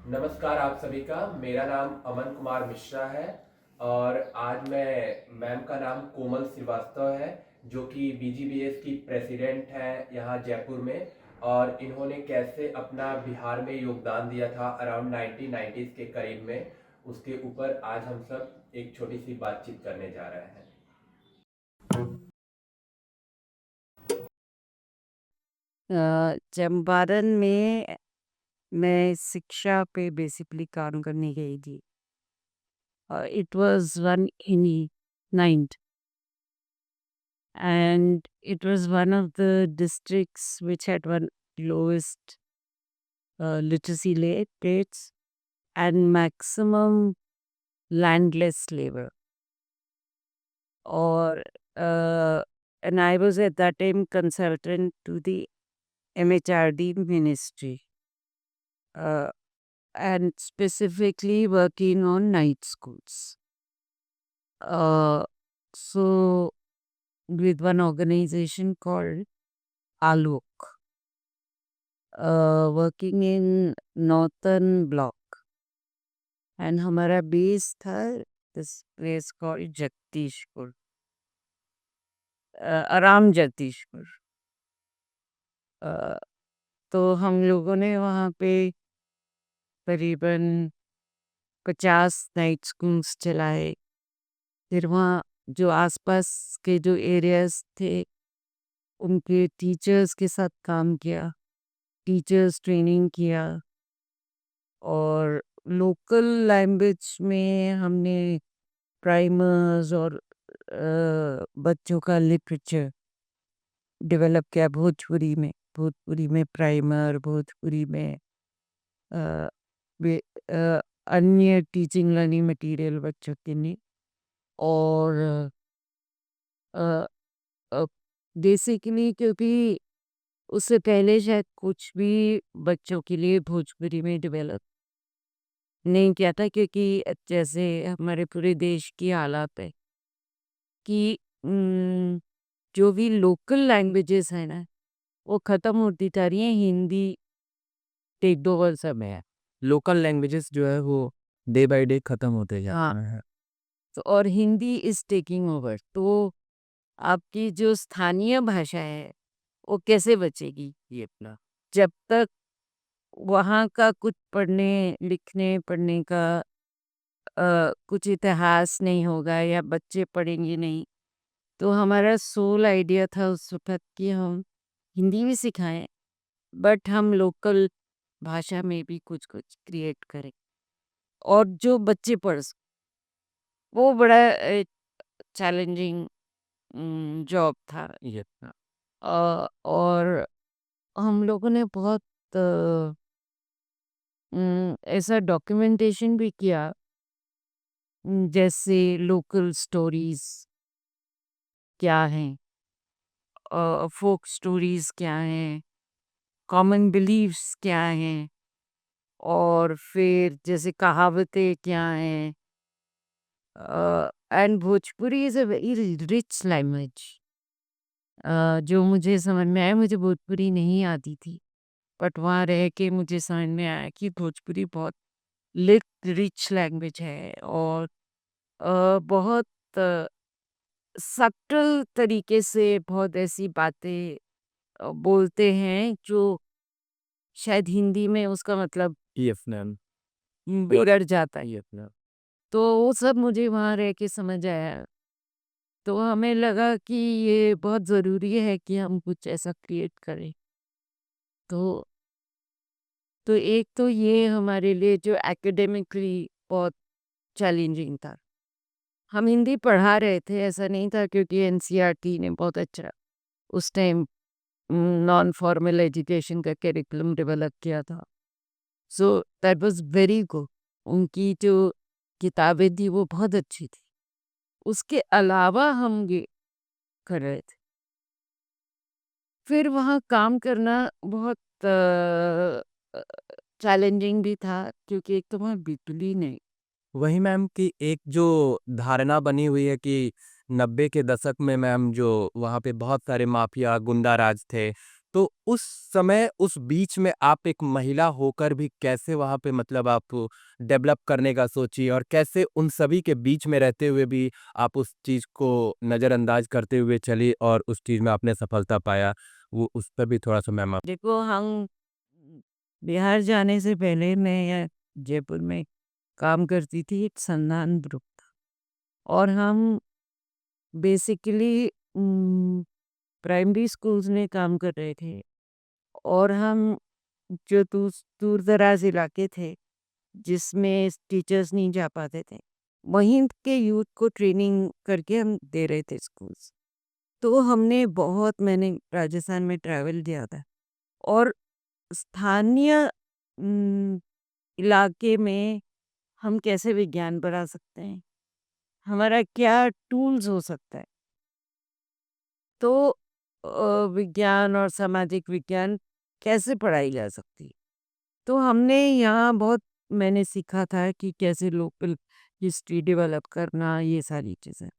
नमस्कार आप सभी का। मेरा नाम अमन कुमार मिश्रा है और आज मैं मैम का नाम कोमल श्रीवास्तव है, जो कि बीजीबीएस की प्रेसिडेंट है यहाँ जयपुर में। और इन्होंने कैसे अपना बिहार में योगदान दिया था अराउंड 1990s के करीब में, उसके ऊपर आज हम सब एक छोटी सी बातचीत करने जा रहे हैं। चंपारण में मैं शिक्षा पे बेसिकली काम करने गई थी। It was one in ninth and it was one of the districts which had one lowest literacy rates and maximum landless labor. Or and I was at that time consultant to the MHRD ministry. Uh, and specifically working on night schools. Uh, so with one organization called Alok, working in Northern Block, and हमारा base था this place called Jagdishpur, आराम Jagdishpur. Uh, तो हम लोगों ने वहाँ पे करीबन 50 नाइट स्कूल्स चलाए. फिर वहाँ जो आसपास के जो एरियाज थे उनके टीचर्स के साथ काम किया, टीचर्स ट्रेनिंग किया. और लोकल लैंग्वेज में हमने प्राइमर्स और बच्चों का लिटरेचर डेवलप किया. भोजपुरी में प्राइमर, भोजपुरी में अ, अन्य टीचिंग लर्निंग मटेरियल बच्चों के लिए. और बेसिकली क्योंकि उससे पहले शायद कुछ भी बच्चों के लिए भोजपुरी में डेवलप नहीं किया था, क्योंकि जैसे हमारे पूरे देश की हालात है कि जो भी लोकल लैंग्वेजेस है ना वो ख़त्म होती जा रही हैं. हिंदी टेक ओवर सब है. लोकल लैंग्वेजेस जो है वो डे बाय डे खत्म होते जा हाँ. रहे हैं। तो और हिंदी इज टेकिंग ओवर. तो आपकी जो स्थानीय भाषा है वो कैसे बचेगी ये अपना जब तक वहाँ का कुछ पढ़ने का कुछ इतिहास नहीं होगा या बच्चे पढ़ेंगे नहीं. तो हमारा सोल आइडिया था उस वक़्त कि हम हिंदी भी सिखाएँ, बट हम लोकल भाषा में भी कुछ-कुछ क्रिएट करें और जो बच्चे पढ़ सकें. वो बड़ा चैलेंजिंग जॉब था. ये अपना और हम लोगों ने बहुत ऐसा डॉक्यूमेंटेशन भी किया, जैसे लोकल स्टोरीज़ क्या हैं, फोक स्टोरीज़ क्या हैं, कॉमन बिलीफ्स क्या हैं, और फिर जैसे कहावतें क्या हैं. And Bhojpuri is a very rich language. जो मुझे समझ में आया, मुझे भोजपुरी नहीं आती थी, बट वहाँ रह के मुझे समझ में आया कि भोजपुरी बहुत रिच लैंग्वेज है. और बहुत सटल तरीके से बहुत ऐसी बातें बोलते हैं जो शायद हिंदी में उसका मतलब ये अपना बिगड़ जाता है. ये अपना तो वो सब मुझे वहाँ रह के समझ आया. तो हमें लगा कि ये बहुत ज़रूरी है कि हम कुछ ऐसा क्रिएट करें. तो तो एक तो ये हमारे लिए जो एकेडमिकली बहुत चैलेंजिंग था. हम हिंदी पढ़ा रहे थे, ऐसा नहीं था, क्योंकि एनसीईआरटी ने बहुत अच्छा उस टाइम नॉन फॉर्मल एजुकेशन का करिकुलम डेवलप किया था. So that was very good. उनकी जो किताबें थी वो बहुत अच्छी थी. उसके अलावा हम ये कर रहे थे. फिर वहाँ काम करना बहुत चैलेंजिंग भी था, क्योंकि एक तो वहाँ बिजली नहीं. वही मैम की एक जो धारणा बनी हुई है कि 90 के दशक में मैम जो वहाँ पे बहुत सारे माफिया गुंडा राज थे, तो उस समय उस बीच में आप एक महिला होकर भी कैसे वहाँ पे मतलब आप डेवलप करने का सोची और कैसे उन सभी के बीच में रहते हुए भी आप उस चीज़ को नज़रअंदाज करते हुए चली और उस चीज़ में आपने सफलता पाया? वो उस पर भी थोड़ा-सा मैम आप देखो हम बिहार जाने से पहले मैं यहाँ जयपुर में काम करती थी, एक संधान ग्रुप था और हम बेसिकली प्राइमरी स्कूल्स में काम कर रहे थे और हम जो दूर दराज इलाके थे जिसमें टीचर्स नहीं जा पाते थे, वहीं के यूथ को ट्रेनिंग करके हम दे रहे थे स्कूल्स। तो मैंने राजस्थान में ट्रैवल किया था और स्थानीय इलाके में हम कैसे विज्ञान बढ़ा सकते हैं, हमारा क्या टूल्स हो सकता है। तो विज्ञान और सामाजिक विज्ञान कैसे पढ़ाई जा सकती है। तो मैंने सीखा था कि कैसे लोकल हिस्ट्री डेवलप करना, ये सारी चीज़ें।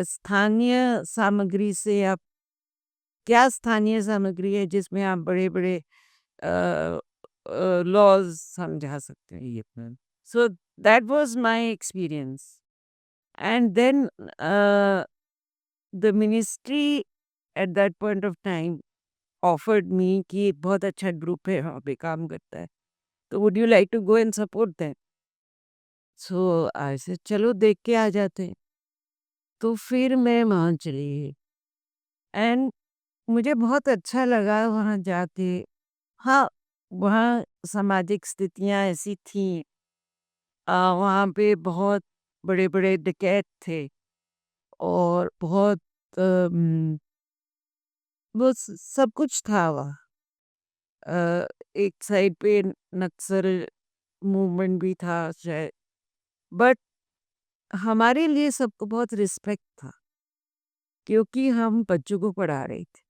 स्थानीय सामग्री से आप क्या स्थानीय सामग्री है जिसमें आप बड़े-बड़े लॉज़ समझा सकते हैं ये। So that was my experience and then the ministry at that point of time offered me कि एक बहुत अच्छा ग्रुप है वहाँ पे काम करता है, तो would you like to go and support them? So I said चलो देख के आ जाते हैं। तो फिर मैं वहाँ चली गई एंड मुझे बहुत अच्छा लगा वहाँ जाके। हाँ, वहाँ सामाजिक स्थितियाँ ऐसी थीं, वहाँ पे बहुत बड़े-बड़े डकैत थे और बहुत वो सब कुछ था वहाँ। एक साइड पे नक्सल मूवमेंट भी था शायद, बट हमारे लिए सबको बहुत रिस्पेक्ट था क्योंकि हम बच्चों को पढ़ा रहे थे।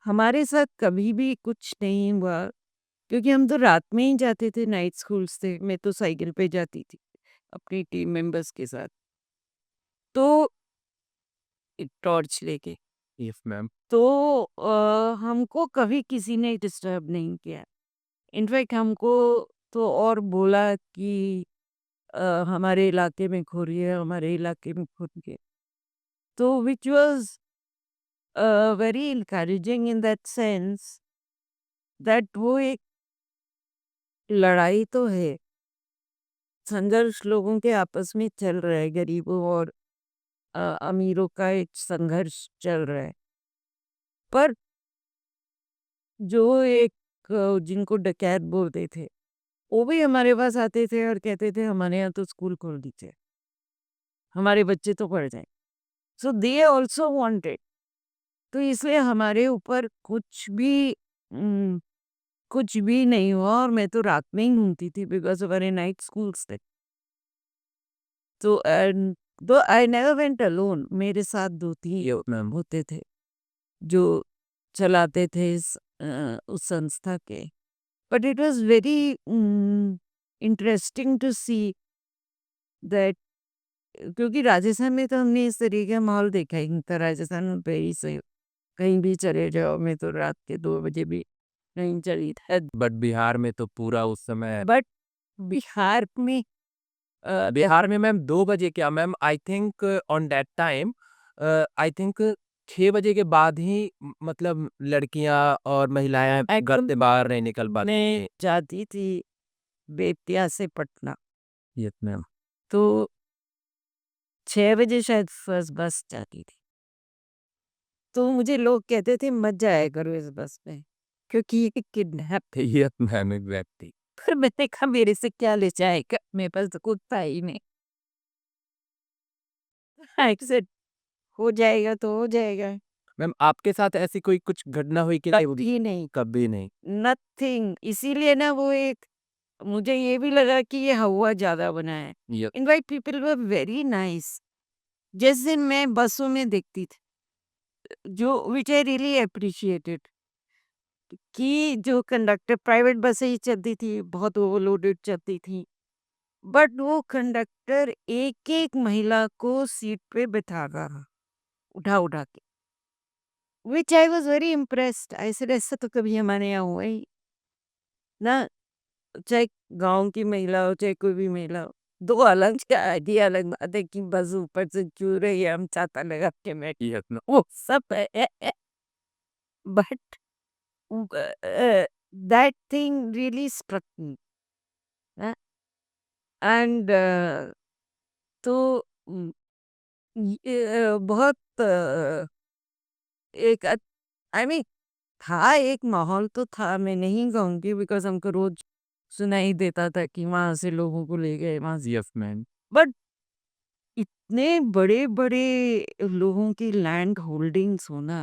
हमारे साथ कभी भी कुछ नहीं हुआ क्योंकि हम तो रात में ही जाते थे, नाइट स्कूल्स थे। मैं तो साइकिल पे जाती थी अपनी टीम मेंबर्स के साथ। तो एक टॉर्च लेके। Yes ma'am. तो हमको कभी किसी ने डिस्टर्ब नहीं किया। इनफैक्ट हमको तो और बोला कि हमारे इलाके में खोरिए, हमारे इलाके में खोरिए। तो which was very encouraging in that sense that वो एक लड़ाई तो है, संघर्ष लोगों के आपस में चल रहा है, गरीबों और अमीरों का एक संघर्ष चल रहा है। पर जो जिनको डकैत बोलते थे, वो भी हमारे पास आते थे और कहते थे हमारे यहाँ तो स्कूल खोल दीजिए, हमारे बच्चे तो पढ़ जाएँ। सो दे आल्सो वांटेड। तो इसलिए हमारे ऊपर कुछ भी नहीं हुआ और मैं तो रात में ही घूमती थी बिकॉज़ हमारे नाइट स्कूल्स थे। तो एंड दो आई नेवर वेंट अलोन, मेरे साथ 2-3 यस मैम। होते थे, जो चलाते थे उस संस्था के। But it was very interesting to see that क्योंकि राजस्थान में तो हमने इस तरीके का माहौल देखा ही नहीं था। राजस्थान में कहीं से कहीं भी चले जाओ, मैं तो रात के 2 बजे भी नहीं चली था। बट बिहार में तो पूरा उस समय बट बिहार में बिहार में मैम 2 बजे क्या ma'am I think on that time I think 6 बजे के बाद ही मतलब लड़कियां और महिलाएं घर एकदम से बाहर नहीं निकल पाती मैं थी। जाती थी बेतिया से पटना, यस मैम। तो 6 बजे शायद फर्स्ट बस जाती थी। तो मुझे लोग कहते थे मत जाया करो इस बस में क्योंकि ये किडनैप। Yes ma'am exactly. फिर मैंने कहा मेरे से क्या ले जाएगा, मेरे पास तो कुछ था ही नहीं। आई सेड हो जाएगा तो हो जाएगा। मैम आपके साथ ऐसी कोई कुछ घटना हुई कि नहीं हुई? कभी नहीं, कभी नहीं। नथिंग। इसीलिए ना वो एक मुझे ये भी लगा कि ये हवा ज़्यादा बना है। Yes. In fact people were very nice. जिस दिन मैं बसों में देखती थी, जो व्हिच आई रियली एप्रिशिएटेड कि जो कंडक्टर प्राइवेट बसें ही चलती थी, बहुत ओवरलोडेड चलती थी। बट वो कंडक्टर एक-एक महिला को सीट पे बिठाता रहा, उठा-उठा के। which I was very impressed. I said ऐसा तो कभी हमारे यहाँ हुआ ही ना, चाहे गाँव की महिला हो, चाहे कोई भी महिला हो। 2 अलग आइडिया, अलग बात है कि बस ऊपर से क्यों रही है, हम छाता लगा के बैठिए अपना, वो सब है। But that thing really struck me. And तो उम, बहुत एक आई मीन था, एक माहौल तो था, मैं नहीं कहूँगी बिकॉज़ हमको रोज़ सुनाई देता था कि वहाँ से लोगों को ले गए, वहाँ से यस मैम। बट इतने बड़े-बड़े लोगों की लैंड होल्डिंग्स होना,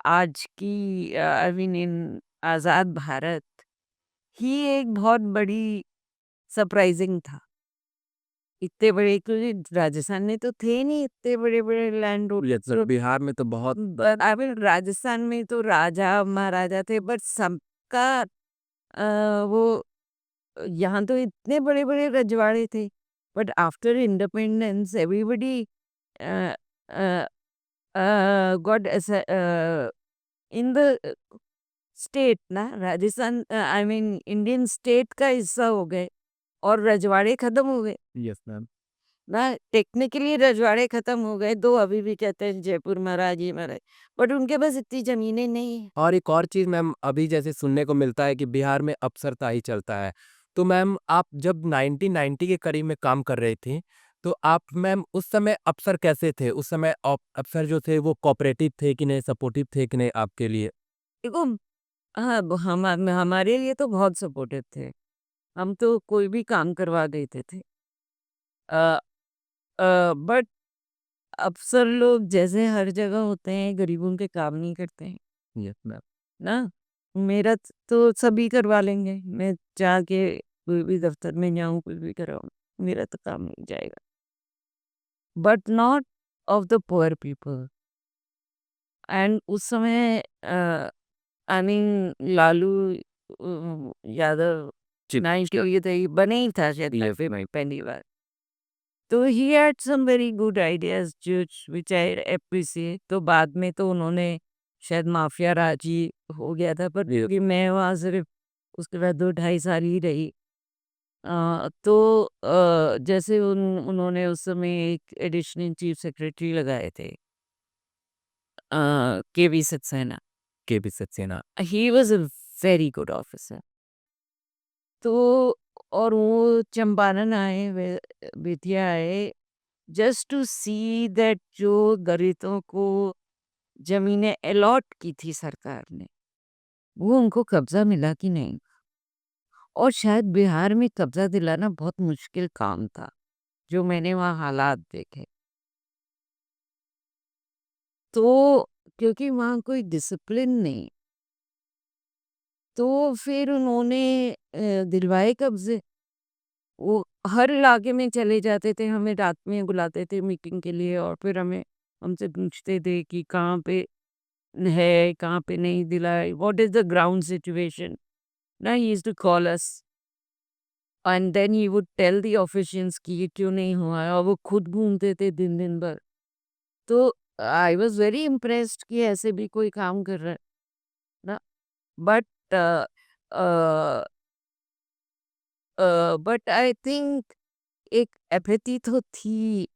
आज की आई मीन इन आज़ाद भारत, ही एक बहुत बड़ी सरप्राइज़िंग था। इतने बड़े, क्योंकि राजस्थान में तो थे नहीं इतने बड़े-बड़े land yes sir, holder. Bihar में तो बहुत आई मीन राजस्थान में तो राजा महाराजा थे, बट सबका वो यहाँ तो इतने बड़े-बड़े रजवाड़े थे। But after independence everybody got in the state ना, Rajasthan I mean Indian state का हिस्सा हो गए और रजवाड़े खत्म हो गए यस मैम। ना। टेक्निकली रजवाड़े खत्म हो गए, 2 अभी भी कहते हैं जयपुर महाराज, ये महाराज, बट उनके पास इतनी ज़मीनें नहीं है। और एक और चीज़ मैम, अभी जैसे सुनने को मिलता है कि बिहार में अफसरशाही चलता है। तो मैम आप जब 1990 के करीब में काम कर रही थीं, तो आप मैम उस समय अफसर कैसे थे? उस समय अफसर जो थे वो कोऑपरेटिव थे कि नहीं, सपोर्टिव थे कि नहीं आपके लिए? देखो, हाँ, हमारे लिए तो बहुत सपोर्टिव थे। हम तो कोई भी काम करवा देते थे। अ बट अफ़सर लोग जैसे हर जगह होते हैं, गरीबों के काम नहीं करते हैं, यस मैम। ना? मेरा तो सभी करवा लेंगे। मैं जाके कोई भी दफ़्तर में जाऊँ, कुछ भी कराऊँ, मेरा तो काम नहीं जाएगा। But not of the poor people. And उस समय I mean Lalu Yadav chip nice के लिए तो ये बने ही था शायद यस फिर मैम। पहली बार। तो he had some very good ideas which I appreciate. तो बाद में तो उन्होंने शायद माफिया राज ही हो गया था, पर यस। क्योंकि मैं वहाँ सिर्फ़ उसके बाद 2 ढाई साल ही रही। तो जैसे उन्होंने उस समय एक एडिशनल चीफ सेक्रेटरी लगाए थे, KV Saxena. KP Saxena. He was a very good officer. तो और वो चंपारण आए, बेतिया आए, जस्ट टू सी दैट जो दलितों को ज़मीनें अलॉट की थी सरकार ने, वो उनको कब्ज़ा मिला कि नहीं? और शायद बिहार में कब्ज़ा दिलाना बहुत मुश्किल काम था, जो मैंने वहाँ हालात देखे। तो क्योंकि वहाँ कोई डिसिप्लिन नहीं, तो फिर उन्होंने दिलवाए कब्ज़े। वो हर इलाके में चले जाते थे, हमें रात में बुलाते थे मीटिंग के लिए और फिर हमसे पूछते थे कि कहाँ पे है, कहाँ पे नहीं दिलाए, what is the ground situation. ना he used to call us and then he would tell the officials कि ये क्यों नहीं हुआ है, और वो खुद घूमते थे दिन-दिन भर। तो आई वाज़ वेरी इम्प्रेस्ड कि ऐसे भी कोई काम कर रहा है ना। But a a but I think एक एपैथी तो थी,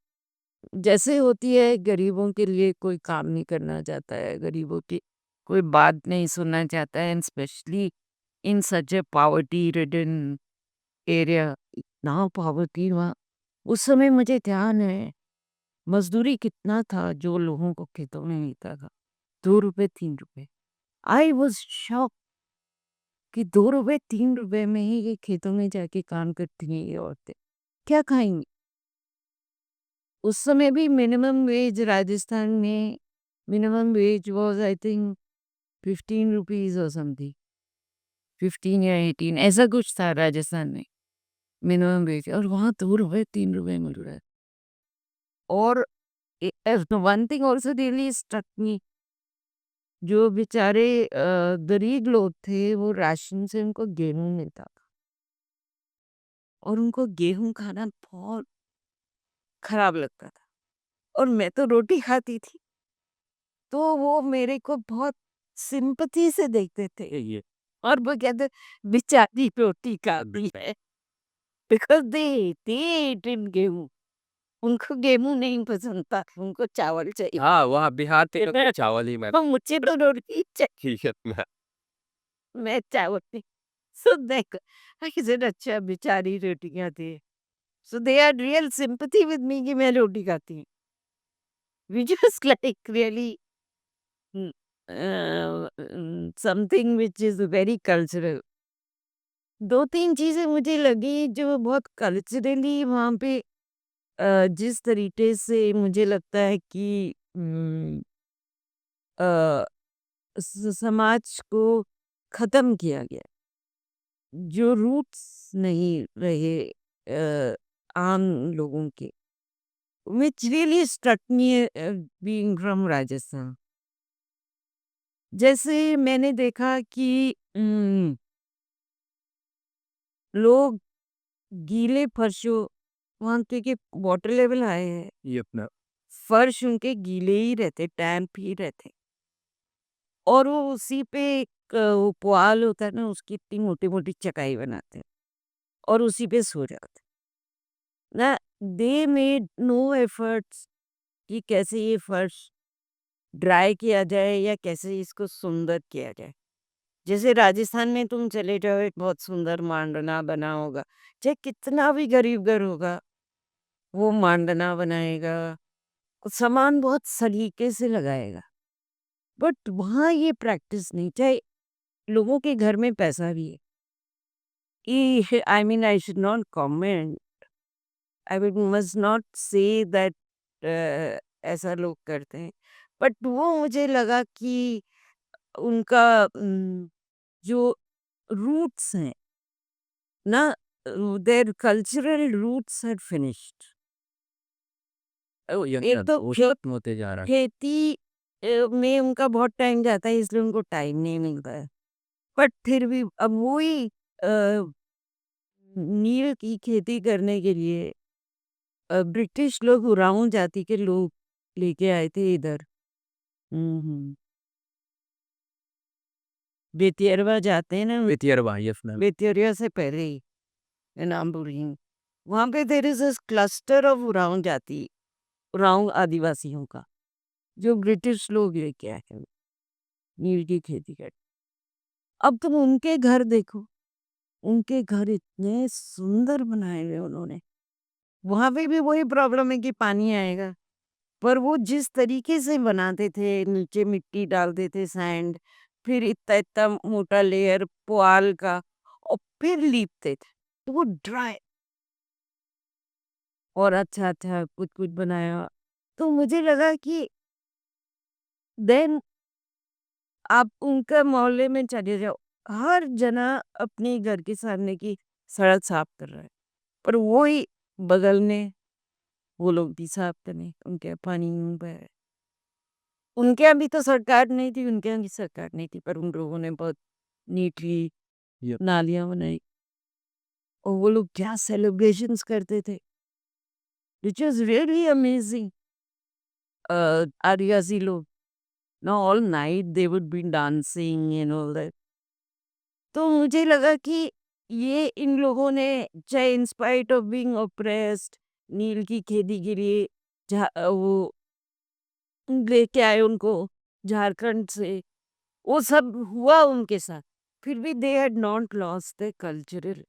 जैसे होती है गरीबों के लिए कोई काम नहीं करना चाहता है, गरीबों की कोई बात नहीं सुनना चाहता है, and specially in such A poverty ridden area, इतना पॉवर्टी वहाँ। उस समय मुझे ध्यान है, मज़दूरी कितना था जो लोगों को खेतों में मिलता था, ₹2 ₹3। आई वाज़ शॉक्ड कि ₹2 ₹3 में ही ये खेतों में जाके काम करती हैं ये औरतें। क्या खाएँगी? उस समय भी मिनिमम वेज राजस्थान में, minimum wage was I think ₹15 और समथिंग, 15 या 18 ऐसा कुछ था राजस्थान में मिनिमम वेज, और वहाँ ₹2 ₹3 मिल रहा है। और one thing also really struck me, जो बेचारे गरीब लोग थे, वो राशन से उनको गेहूँ मिलता था और उनको गेहूँ खाना बहुत खराब लगता था, और मैं तो रोटी खाती थी। तो वो मेरे को बहुत सिंपैथी से देखते थे ये और वो कहते बेचारी रोटी खाती है बिकॉज दे ईट इन गेहूं। उनको गेहूं नहीं पसंद था, उनको चावल चाहिए। हाँ, वहाँ बिहार के लोग तो चावल ही तो मुझे तो रोटी चाहिए, ठीक है ना। मैं चावल नहीं। सो देख, आई सेड अच्छा बेचारी रोटी खाती है। So they are real sympathy with me कि मैं रोटी खाती हूँ। We just like really something which is very cultural. 2-3 चीज़ें मुझे लगी जो बहुत कल्चरली वहाँ पे जिस तरीके से मुझे लगता है कि अ, समाज को खत्म किया गया, जो रूट्स नहीं रहे आम लोगों के, which really struck me being from Rajasthan. जैसे मैंने देखा कि लोग गीले फर्शों, वहाँ क्योंकि वाटर लेवल हाई है, ये अपना फर्श उनके गीले ही रहते, डैम्प ही रहते, और वो उसी पे एक वो पुआल होता है ना, उसकी इतनी मोटी-मोटी चटाई बनाते हैं और उसी पे सो जाते हैं। ना, दे मेड नो एफर्ट्स कि कैसे ये फर्श ड्राई किया जाए या कैसे इसको सुंदर किया जाए। जैसे राजस्थान में तुम चले जाओ, एक बहुत सुंदर मांडना बना होगा, चाहे कितना भी गरीब घर होगा, वो मांडना बनाएगा, सामान बहुत सलीके से लगाएगा। बट वहाँ ये प्रैक्टिस नहीं, चाहे लोगों के घर में पैसा भी है। I mean I should not comment, I will must not say that ऐसा लोग करते हैं। बट वो मुझे लगा कि उनका जो रूट्स हैं ना, their cultural roots are finished. ये एक तो वो खत्म होते जा रहा है। खेती में उनका बहुत टाइम जाता है, इसलिए उनको टाइम नहीं मिलता है। बट फिर भी अब वही नील की खेती करने के लिए ब्रिटिश लोग उरांव जाति के लोग लेके आए थे इधर। हम्म। बेतियरवा जाते हैं ना, वितियरवा यस मैम। बेतियरिया से पहले ही मैं नाम भूल रही हूँ। वहाँ पे there is cluster of Oraon जाति, उरांव आदिवासियों का, जो ब्रिटिश लोग लेके आए हैं नील की खेती कर। अब तुम उनके घर देखो, उनके घर इतने सुंदर बनाए हुए उन्होंने। वहां पे भी वही प्रॉब्लम है कि पानी आएगा, पर वो जिस तरीके से बनाते थे, नीचे मिट्टी डालते थे, सैंड, फिर इतना इतना मोटा लेयर पुआल का, और फिर लीपते थे, तो वो ड्राई और अच्छा अच्छा कुछ कुछ बनाया। तो मुझे लगा कि देन आप उनके मोहल्ले में चले जाओ, हर जना अपने घर के सामने की सड़क साफ कर रहा है, पर वो ही बगल में वो लोग भी साफ करें, उनके यहाँ पानी नहीं बह रहा है। उनके यहाँ भी तो सरकार नहीं थी, उनके यहाँ भी सरकार नहीं थी, पर उन लोगों ने बहुत नीटली ये नालियाँ बनाई, और वो लोग क्या सेलिब्रेशंस करते थे, विच इज़ रियली अमेजिंग। आदिवासी लोग ना, all night they would be dancing and all that. तो मुझे लगा कि ये इन लोगों ने, चाहे in spite of being oppressed, नील की खेती के लिए वो लेके आए उनको झारखंड से, वो सब हुआ उनके साथ, फिर भी they had not lost the cultural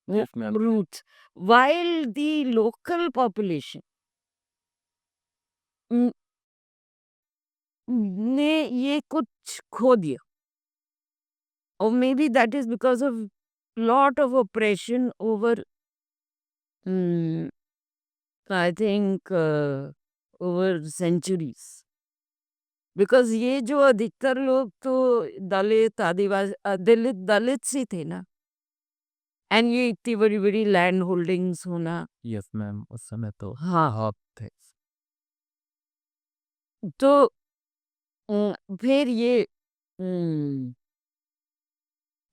yes ma'am. Roots, while the local population ने ये कुछ खो दिया, और maybe that is because of lot of operation over, I think over centuries. Because ये जो अधिकतर लोग तो दलित आदिवासी दलित दलित ही थे ना, एंड ये इतनी बड़ी बड़ी लैंड होल्डिंग्स होना। यस मैम, उस समय तो हाँ, बहुत थे। तो फिर ये हम्म,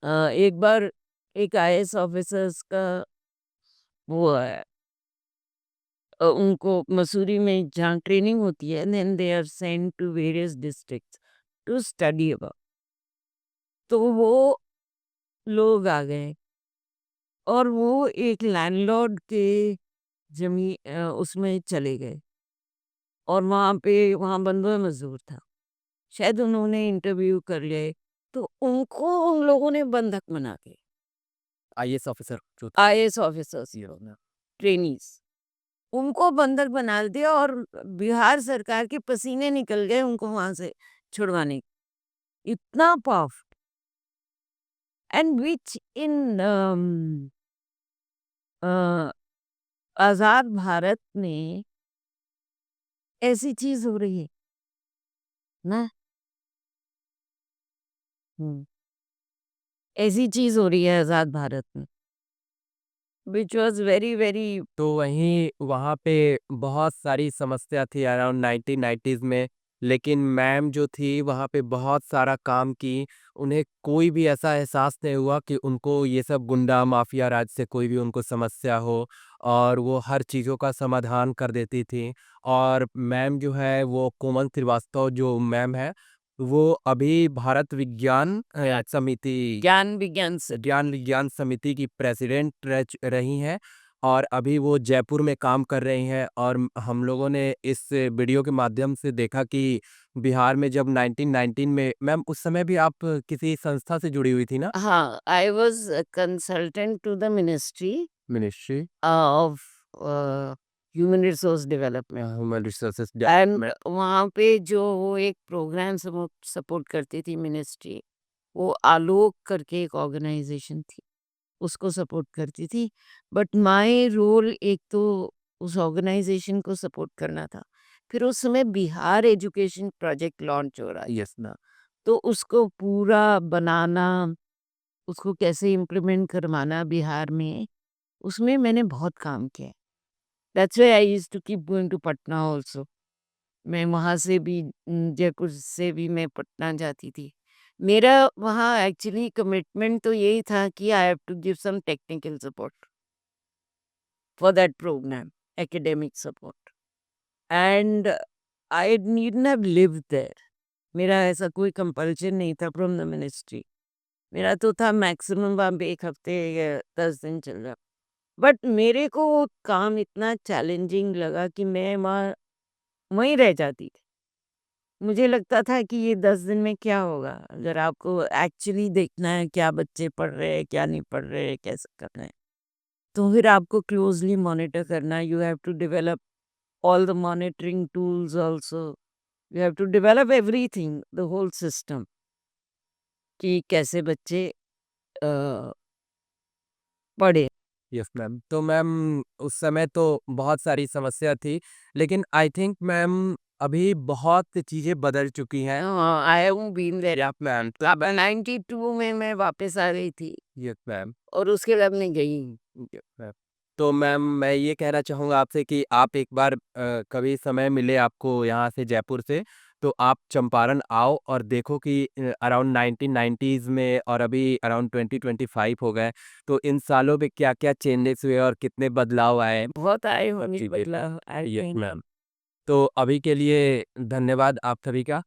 एक बार एक आईएएस ऑफिसर्स का वो है, उनको मसूरी में जहाँ ट्रेनिंग होती है, then they are sent to various districts to study about. तो वो लोग आ गए और वो एक लैंडलॉर्ड के उसमें चले गए और वहाँ बंधुआ मजदूर था। शायद उन्होंने इंटरव्यू कर लिए, तो उनको उन लोगों ने बंधक बना के, आईएएस ऑफिसर जो आईएएस ऑफिसर्स ट्रेनीज, उनको बंधक बना दिया और बिहार सरकार के पसीने निकल गए उनको वहां से छुड़वाने। इतना पावरफुल, एंड विच इन आजाद भारत में ऐसी चीज हो रही है ना। हम्म, ऐसी चीज हो रही है आजाद भारत में, विच वॉज वेरी वेरी। तो वहीं वहाँ पे बहुत सारी समस्या थी अराउंड 1990s में, लेकिन मैम जो थी वहाँ पे बहुत सारा काम की। उन्हें कोई भी ऐसा एहसास नहीं हुआ कि उनको ये सब गुंडा माफिया राज से कोई भी उनको समस्या हो, और वो हर चीज़ों का समाधान कर देती थी। और मैम जो है वो कोमल श्रीवास्तव जो मैम है, वो अभी भारत विज्ञान समिति ज्ञान विज्ञान समिति की प्रेसिडेंट रही हैं, और अभी वो जयपुर में काम कर रही हैं। और हम लोगों ने इस वीडियो के माध्यम से देखा कि बिहार में जब 1919 में, मैम उस समय भी आप किसी संस्था से जुड़ी हुई थी ना? हाँ, I was consultant to the ministry ministry of human resource development, human resources and वहाँ पे जो वो एक प्रोग्राम सपोर्ट करती थी मिनिस्ट्री, वो आलोक करके एक ऑर्गेनाइजेशन थी, उसको सपोर्ट करती थी। बट माय रोल एक तो उस ऑर्गेनाइजेशन को सपोर्ट करना था, फिर उस समय बिहार एजुकेशन प्रोजेक्ट लॉन्च हो रहा है, यस ना। तो उसको पूरा बनाना, उसको कैसे इम्प्लीमेंट करवाना बिहार में, उसमें मैंने बहुत काम किया। That's why I used to keep going to Patna also. मैं वहाँ से भी जयपुर से भी मैं पटना जाती थी। मेरा वहाँ एक्चुअली कमिटमेंट तो यही था कि I have to give some technical support for that programme, academic support, and I needn't have lived there. मेरा ऐसा कोई कंपल्शन नहीं था फ्रॉम द मिनिस्ट्री। मेरा तो था मैक्सिमम वहाँ पे 1 हफ्ते या 10 दिन चल रहा। बट मेरे को वो काम इतना चैलेंजिंग लगा कि मैं वहीं रह जाती थी। मुझे लगता था कि ये 10 दिन में क्या होगा? अगर आपको एक्चुअली देखना है क्या बच्चे पढ़ रहे हैं, क्या नहीं पढ़ रहे हैं, कैसे करना है, तो फिर आपको क्लोज़ली मॉनिटर करना है। You have to develop all the monitoring tools also. You have to develop everything, the whole system, कि कैसे बच्चे अ, पढ़े। Yes ma'am. तो मैम उस समय तो बहुत सारी समस्या थी, लेकिन आई थिंक मैम अभी बहुत चीज़ें बदल चुकी हैं। आई हूँ बीन देयर। या मैम। अब 92 में मैं वापस आ गई थी यस मैम। और उसके बाद मैं गई नहीं। Yes ma'am. तो मैम मैं ये कहना चाहूँगा आपसे कि आप एक बार कभी समय मिले आपको यहाँ से जयपुर से, तो आप चंपारण आओ और देखो कि अराउंड 1990s में और अभी अराउंड 2025 हो गए, तो इन सालों में क्या-क्या चेंजेस हुए और कितने बदलाव आए हैं। बहुत आए होंगे जी, बिल्कुल। बदलाव, आई यस थिंक। मैम। तो अभी के लिए धन्यवाद आप सभी का।